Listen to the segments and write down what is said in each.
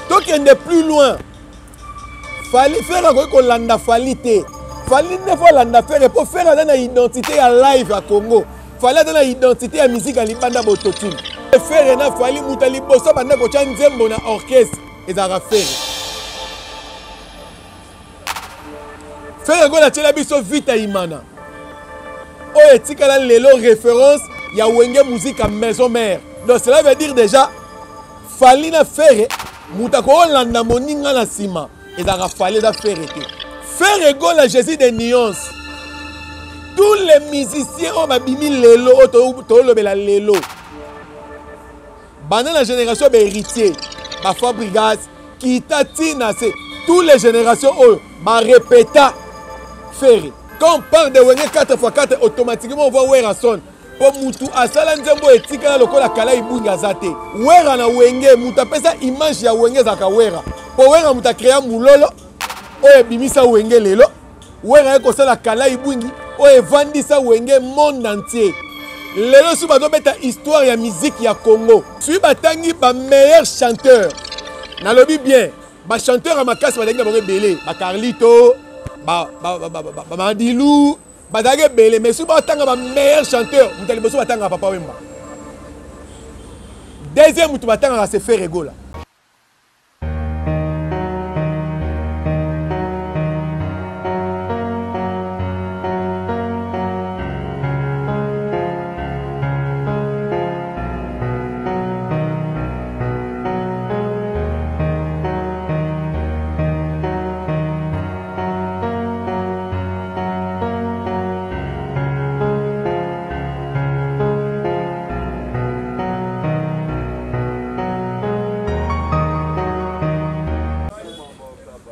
Donc il n'est plus loin. Fallait faire un qu'on l'a fallait. Fallait ne pas l'a faire pour faire une identité à live à Congo. Fallait une identité à musique à Libanda Bototune. Faire un fallait moutali bossa banda ko chanzembo na orchestre et ça va faire. Faire un go la tela biso vita imana. Oh etikala lelo référence ya wenge musique à maison mère. Donc cela veut dire déjà fallait na faire mutako landa moninga na sima. Et ça a fallu faire été. Faire égaux la Jésus des nuances. Tous les musiciens ont bimi lelo, la lelo. Pendant la génération héritier, ma Fabrigas, qui tatina, c'est toutes les générations, ma répéta faire. Quand on parle de Wenge 4x4, automatiquement on voit Wera son. Pour Moutou, Asala Nzembo et Tikala Lokola Kala Ibunga Zate. Wera na Wenge, Mouta pesa image ya Wenge Zaka Wera. Pour Wera Mouta créa Moulolo, Oye Bimisa Wenge Lelo, Wera Eko Sala Kala Ibungi, Oye Vandisa Wenge monde entier. Lelo sous bato beta histoire ya musique ya Congo. Sui batangi ba meilleur chanteur. Nalobi bien, ba chanteur à ma casse batangi ba belé, ba Carlito, ba Mandilou. Badage belé mais si vous avez un meilleur chanteur, vous allez besoin d'attendre Papa Wemba. Deuxième, vous allez attendre à se faire rigoler.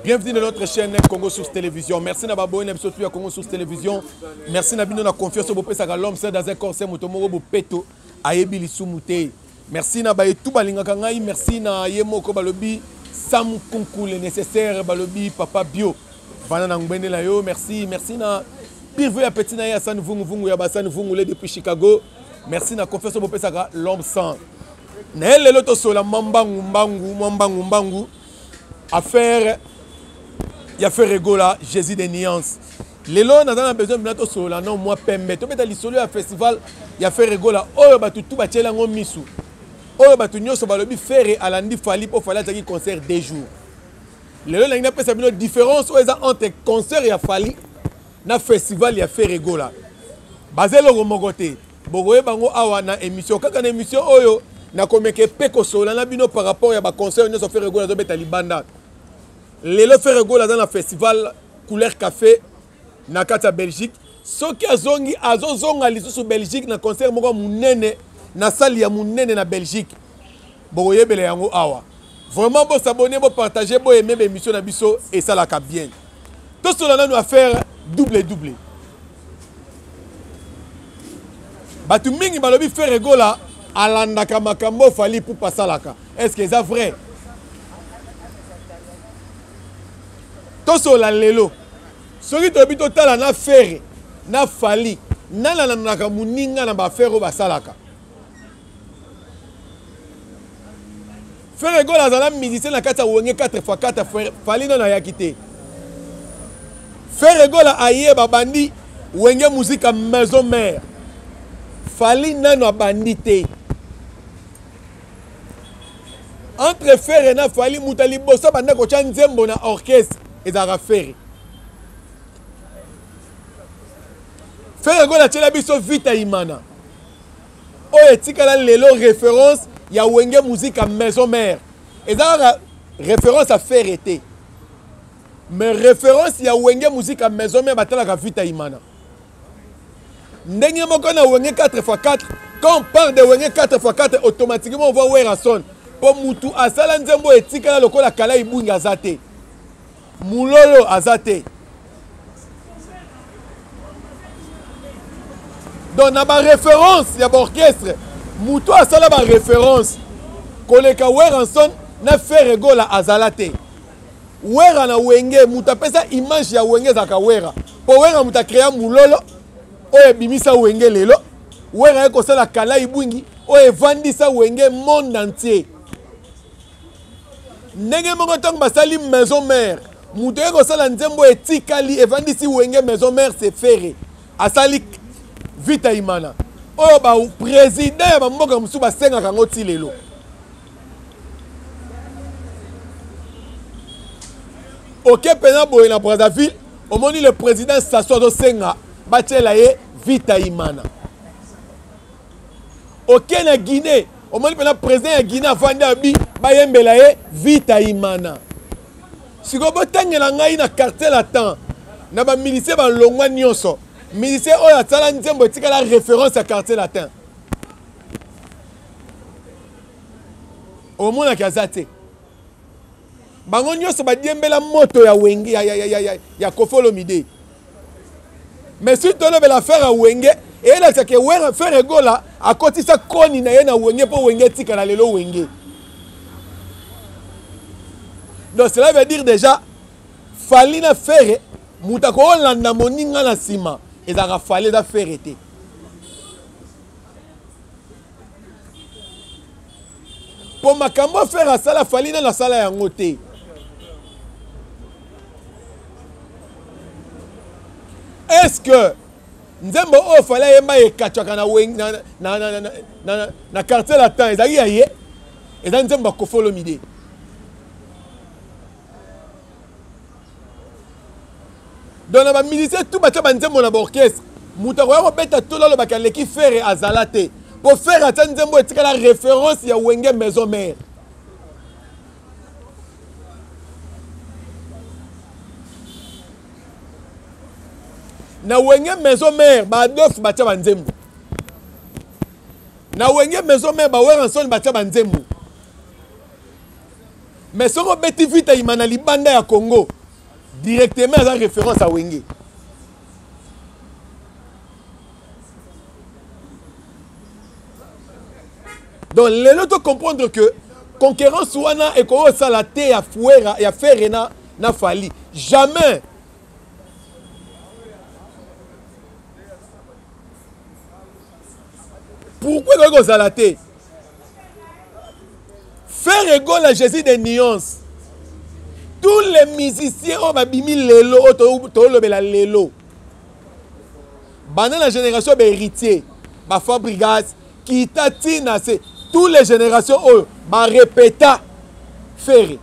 Bienvenue dans notre chaîne Congo Source Télévision. Merci à Babo et à Congo Source Télévision. Merci à la confiance au Bopé Sagalom, c'est dans un corps, c'est Motomoro Bopeto, Ayebi Lissoumouté. Merci à tout Balinga Kangai, merci à Yemoko Balobi, Sam Kunku, le nécessaire Balobi, Papa Bio. Merci, merci à Pirve à Petit Naya San Vungu Vungu Yabasan Vungu depuis Chicago. Merci à la confiance au Bopé Sagalom, sans. Nel le loto sur la Mambangu Mambangu affaire. Il y a fait rigola, Jésus des nuances. Les lois, nous avons besoin de notre solo, non, moi, pembe. Tu peux aller sur le festival, il y a fait rigola. Oh, bah, tout va tirer en misou. Oh, bah, tout n'y a pas de faire à l'andi fali pour faire un concert des jours. Les lois, il y a une différence entre concert et fali. Dans le festival, il y a fait rigola. Basé le Romogote, Bogoye Bango Awa na émission. Quand une émission, oh, na comme que peko solo, na bino par rapport à concert, nous avons fait rigola dans le Libanda. Les lots fait rigoler dans le festival couleur café na kata Belgique. Ceux qui azongi azonga lisusu Belgique na concert moko munene na salle ya munene na Belgique. Boye bele yango awa. Vraiment bon s'abonner, bon partager, bon aimer l'émission na biso et ça la cap bien. Tout cela nous a faire double. Batu mingi balobi fait rigola alanda kamakambo fali pour passer laka. Est-ce que c'est vrai? Toso la lelo. Soki tobi totala na faire na fali na muninga na ba faire ba salaka. Faire gola za musicien na kata wenge 4x4 fali na yakité. Faire gola aye ba bandi wenge musique à maison mère. Fali na no bandité. Entre faire na fali mutali bossa banda ko chanzembo na orchestre. Et ça va faire. Faire la télé biso vita imana. Oh etikala lelo référence ya wenge musique à maison mère. Et ça référence à faire été. Mais référence ya wenge musique à maison mère batala ka vita imana. Ndenge moko na wenge 4x4. Quand on parle de wenge 4x4 automatiquement on voit Wera son. Pour Moutou asala nzembo etikala lokola Kala Ibunga Zate. Moulolo azate. Donc na ba référence ya orchestre. Moutou asala ba référence. Koleka Weranson na faire rigola azalate. Wera na wenge muta pesa image ya wenge zaka Wera. Po Wera muta créa moulolo. Oye bimisa wenge lelo. Wera eko sala Kala Ibungi. Oye vandisa wenge monde entier. ndenge moko ntango basali maison mère moto ye kosala nzembo etikali evandisi wenge maison mère c'est Ferré asali Vita Imana oyo président ya bamboka mosusu basengaka yango ti lelo oke pena boye na Brazzaville omoni le président Sassou azosenga batiela ye Vita Imana oke na Guinée omoni pena président ya Guinée afandi abi bayembela ye Vita Imana siko botangela ngai na quartier latin na bamilicier balongwa nyonso milicier oyo atala nzembo etikala référence ya quartier latin omonaki aza te bango nyonso badiembela moto ya wenge ya Koffi Olomide mais si tolobela faire ya wenge eyelakisaka faire egola akotisa koni na ye na wenge mpo wenge etikala lelo wenge. Donc cela veut dire déjà fali na faire muta ko landa moninga na sima ezaka fali da faire te po makambo faire asala fali na sala yango te est-ce que nzembo o fali yemba ekachaka na weng na quartier latin ezaki yaye eza nzembo Koffi Olomide donc na bamilicier tout batia banzembo na baorchestre moto akoya kobeta to lalo bakaleki Ferré azala te po Ferré atia nzembo etikala référence ya wenge maison mère na wenge maison mère badof batia banzembo na wenge maison mère baweranson batia banzembo mais soko beti Vita Imana libanda ya Congo directement à la référence à Wenge. Donc, les autres comprendre que concurrence ouana et qu'on salate à Fouera et à Ferrena n'a fallu. Jamais. Pourquoi qu'on salate? Faire égale à Jésus des nuances. Tous les musiciens ont babimi lelo, tolobela lelo. Pendant la génération héritier, ba Fabregas, qui tatina, c'est toutes les générations oh, ba répéta Ferré.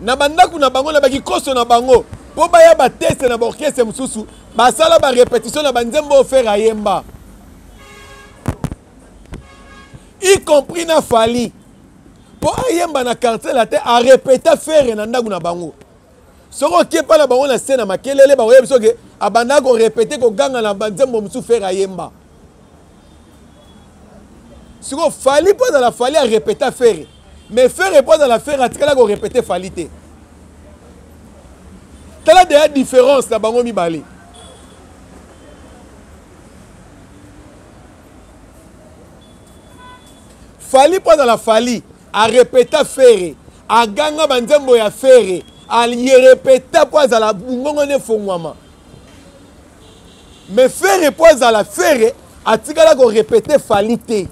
Na bandaku na bango na baki koso na bango, po baya ba test na orchestre mususu, ba sala ba répétition na banzembo faire ayemba. Y compris na Fali. Pour ayemba na quartier la terre a répété faire na ndaku na bango soko ke pa na bango na scène makelele ba oyebiso ke abanda ko répéter ko ganga na banzembo musu faire ayemba soko Fali pas dans la Fali a répéter faire mais faire pas dans la faire atikala ko répéter Fali te tala de différence na bango mibale Fali pas dans la Fali a répété Ferré, a ganga banzembo ya Ferré, a y répété pois à la bungongo ne fongwama. Mais Ferré pois à la Ferré, a tigala ko répété Falite.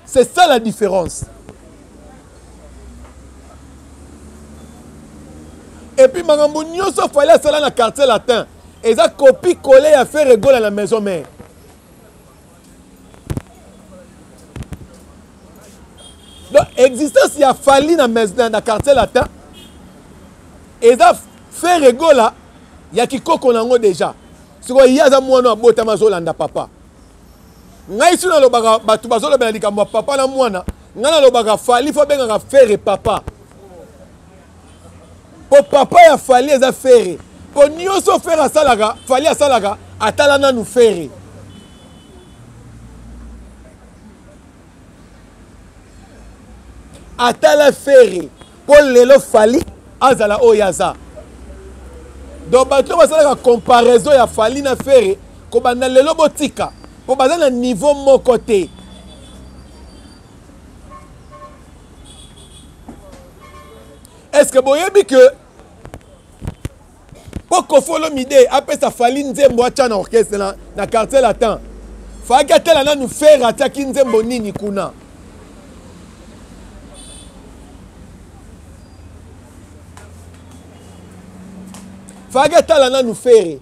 C'est ça la différence. Et puis makambo nyonso fallait sala na quartier latin, et ça copie coller à Ferré gol à la maison mère. Donc, existence, il y a fallu dans le quartier latin. Et ça fait rigoler, il y a qui qu'on déjà. Si vous y a un mois, on a un papa. Ngai suna lo baga batu bazolo benalika mwa papa na mwana ngana lo baga fali fo benga faire papa. Po papa ya fali eza faire. Po nyonso faire asalaga, fali asalaga atala na nous faire. Atala ferre pour lelo fali azala oyaza donc bato basala ka comparaison ya fali na ferre ko banda lelo botika pour baza na niveau moko te est-ce que boyebi que pour Koffi Olomide après sa fali nzembo acha na orchestre na quartier latin fa gatela na nous faire ataki nzembo nini kuna Faga talana nous faire.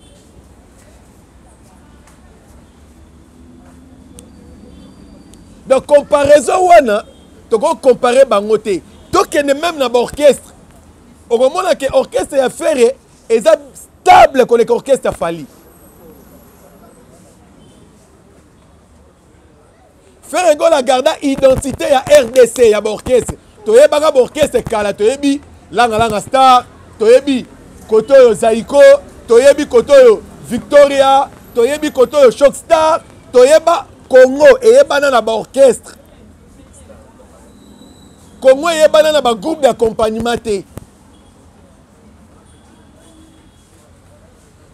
Donc comparaison wana, tu peux comparer bangote. Donc il y a même dans l'orchestre. Au moment où l'orchestre est fait, il est stable que l'orchestre a fallu. Faire la garde identité à RDC, à l'orchestre. Tu es un orchestre kala, tu es Langa Star, tu es Kotoyo Zaiko, tu es Kotoyo Victoria, tu es Kotoyo Shockstar, tu es Congo et dans l'orchestre. Congo et dans un groupe d'accompagnement.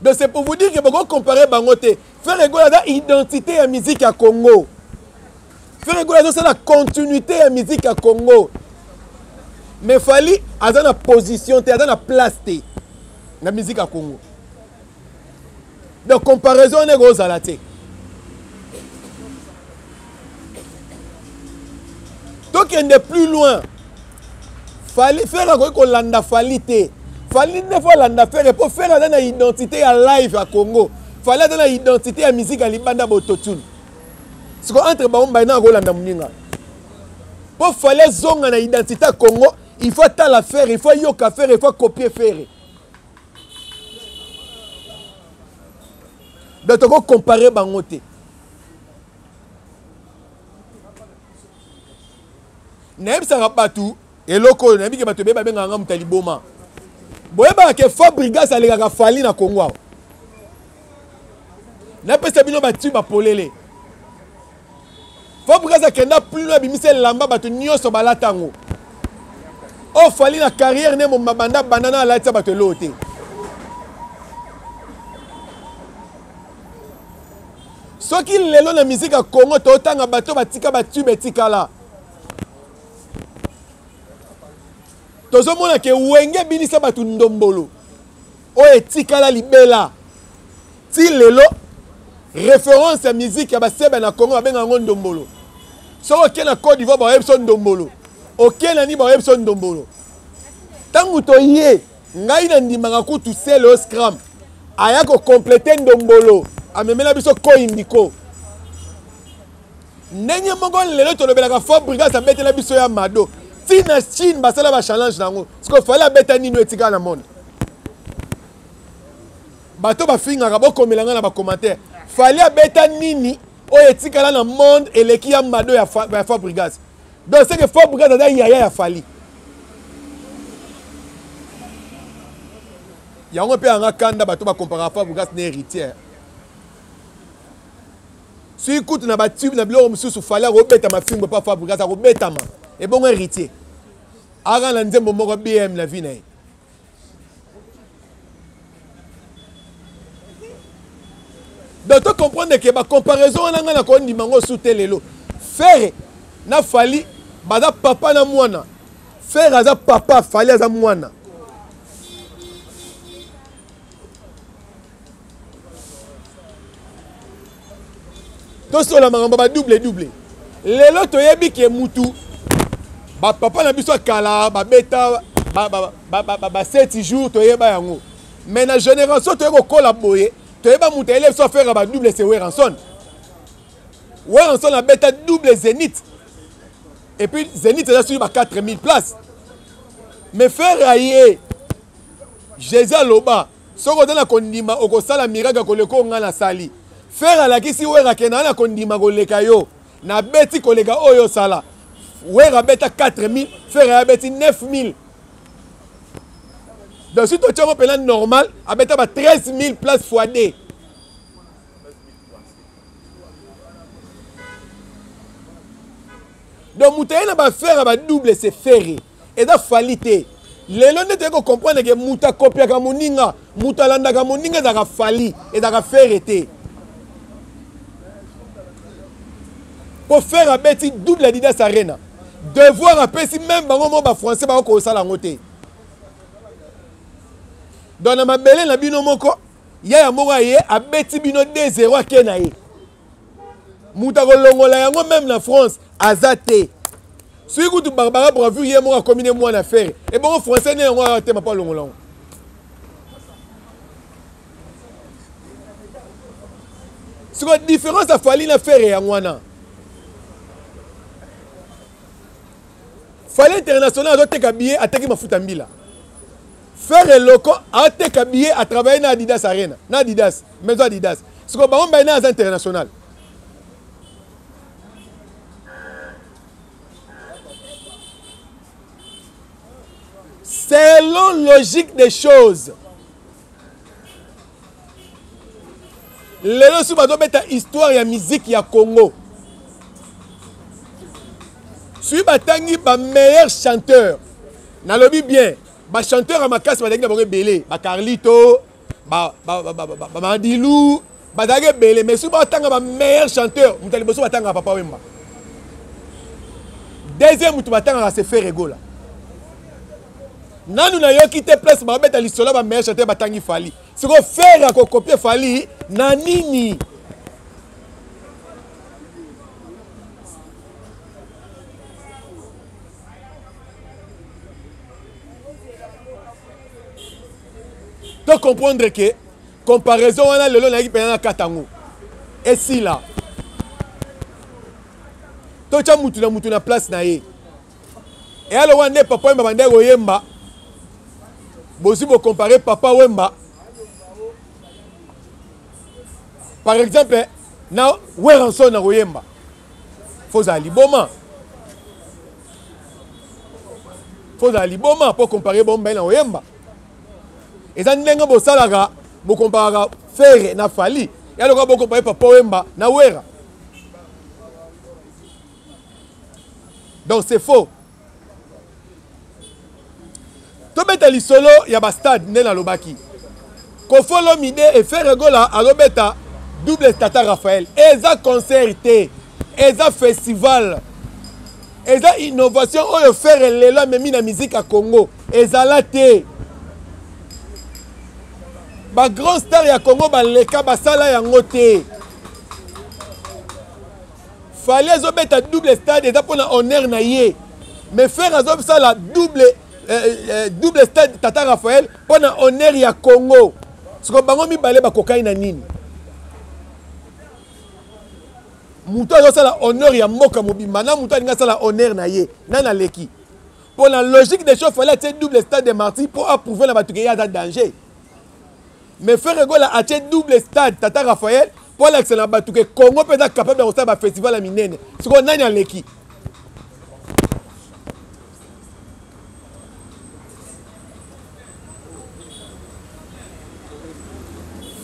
Donc c'est pour vous dire que vous pouvez comparer Bangote. Faire l'identité à la musique à Congo. Faire la continuité à la musique à Congo. Mais il fallait avoir la position, avoir la place de la musique à Congo. Donc comparaison est grosse à la tête. Donc il est plus loin. Fallait faire un truc landa fallait. Fallait ne fois landa faire pour faire une identité à live à Congo. Fallait une identité à musique à Libanda Bototun. Ce qu'on entre baumba na Rolanda Muninga. Pour fallait zonga na identité à Congo, il faut tal la faire, il faut yoka faire, il faut copier faire. Donc tu peux comparer bangote. N'aime ça pas tout et loko n'aime que bato beba benga ngam taliboma. Boyeba ke Fabrigas alega fali na Congo. Na pesa bino batu ba polele. Fabrigas akenda plus loin bimise lamba bato nyoso balatango. O fali na carrière ne mo mabanda banana la tsa bato lote. Soki lelo na musique à Congo to tanga bato batika batu betika la. Tozomona ke wenge binisa batu ndombolo o etikala libela ti lelo référence à musique ya basebe na Congo abenga ngo ndombolo so oke na Côte d'Ivoire ba Epson ndombolo oke na ni ba Epson ndombolo tangu to ye ngai na ndimanga kutu selo scrum aya ko compléter ndombolo amemela biso ko indiko nenye mongo lelo to lobelaka Fabrigas abetela biso ya mado. Si na Chine basala ba challenge nango parce que fallait beta nino etika na monde bato ba finga ka bokomelanga na ba commentaire fallait beta nini o etika na monde eleki ya mado ya Fabrigas donc c'est que Fabrigas ada yaya ya fali yango pe anga kanda bato ba comparer Fabrigas na héritière si écoute na ba tube na bilo mususu fallait robeta ma finga pa Fabrigas robeta ma et bon héritier. Ara la nzembo moko BM la vie na. Donc tu comprends que la comparaison na ko ndimango soutelelo. Faire na fali bada papa na mwana. Faire aza papa fali aza mwana. To so la mangamba ba double. Lelo to yebi ke mutu ba papa na biso kala ba beta ba 7 jours to yeba yango mais na génération to yeko collaborer to yeba mutu élève so faire ba double c'est Weranson a beta double Zénith et puis Zénith est sur ba 4000 places mais faire aye Jésus loba soko na kondima okosala miracle koleko nga na sali faire ala kisi wera kena na kondima koleka yo na beti kolega oyo sala wera beta 4000 faire beti 9000 donc si tu as un plan normal a beta ba 13000 places fois D donc mutaye na ba faire ba double c'est ferré et da falité lelo ndete ko comprendre que muta copia ka moninga muta landa ka moninga da ka fali et da ka faire té pour faire un petit double Adidas Arena devoir appeler si même bango mo ba français ba ko sala ngote dans na mabele na bino moko ya moko ye abeti bino 2-0 akena ye muta ko longola yango même na France azate si tu Barbara Bravu ye moko commune moi na faire et bon français ne yango te ma pas longola Ce que la différence a fallu faire et wana. Fallait international a été billet à teki mafuta mbila. Faire loco a été billet à travailler dans Adidas Arena, dans Adidas, maison Adidas. Ce que baron baina international. Selon logique des choses. Lelo sou bazo beta histoire ya musique ya Congo. Sui batangi ba meilleur chanteur. Nalobi bien. Ba chanteur à makasi batangi na bongo belé. Ba Carlito, ba Mandilou, ba dage belé. Mais sui batanga ba meilleur chanteur. Mutali boso batanga Papa Wemba. Deuxième mutu batanga se faire ego là. Nanu na yo kite place ba beta lisola ba meilleur chanteur batangi Fali. Si vous faites à copier Fali, nanini. Tu comprendre que comparaison on a le long qui pendant Katango. Et si là, tu as mutu na place na ye. Et alors on est papa Wemba bande Oyemba. Bosi bo comparer Papa Wemba. Par exemple, na Weranson na Oyemba. Faut aller Boma. Faut aller Boma pour comparer Bomba na Oyemba. Et ça n'enga bo salaga, bo comparer Ferre na Fali. Et alors bo comparer Papa Wemba na Wera. Donc c'est faux. To beta li solo ya ba stade ne na lobaki. Ko follow mide et faire gola a robeta double Tata Raphaël. Eza concerté, eza festival, eza innovation oyo faire lelo memi na musique à Congo. Eza la te. Ba grand star ya Congo ba leka ba sala ya ngote. Fallait zobeta double stade eza pona honneur na ye. Mais faire azob sala double stade Tata Raphaël pona honneur ya Congo. Siko bango mibale ba kokaina nini? Mutu azosala honneur ya mboka mobimba na mutu alinga sala honneur na ye nana leki. Pour la logique des choses fallait être double stade de Marty pour approuver la batuke ya danger. Mais faire rigola a double stade Tata Raphaël pour l'excellent batuke Congo peut être capable de faire un festival à minene. Ce qu'on a leki.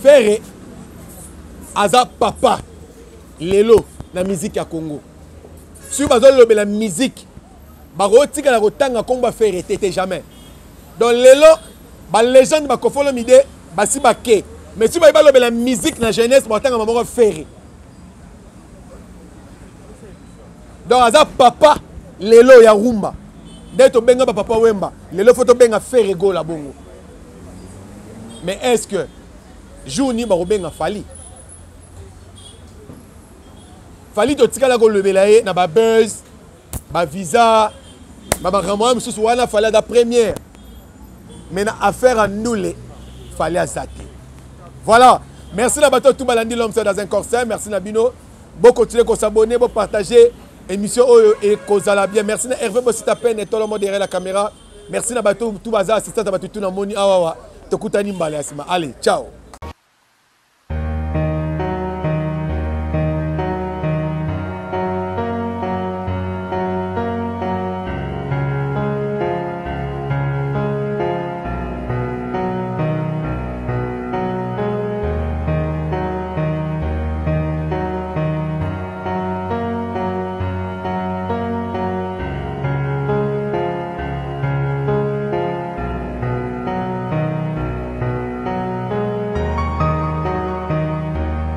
Faire aza papa lelo na musique ya Congo. Si vous avez la musique, vous avez la rotanga Congo faire tete jamais. Donc lelo, ba légende ba kofolo mide, ba si ba ke. Mais si vous avez la musique na jeunesse, vous avez maman faire. Donc aza papa lelo ya rumba. Dès to benga ba Papa Wemba, lelo faut to benga faire ego la bongo. Mais est-ce que jouni ba benga Fali? Fali to tika la ko lebela ye na ba buzz, ba visa, ba makamwa mususu wana fali da première. Mais na affaire à nous fali azate. Voilà. Merci na bato tout balandi l'homme c'est dans un corset. Merci na bino. Bon continuer ko s'abonner, bon partager émission oyo et kozala bien. Merci na Hervé Bosita peine et tout le monde derrière la caméra. Merci na bato tout bazar assistant na bato tout na moni awawa. Tokutani mbala asima. Allez, ciao.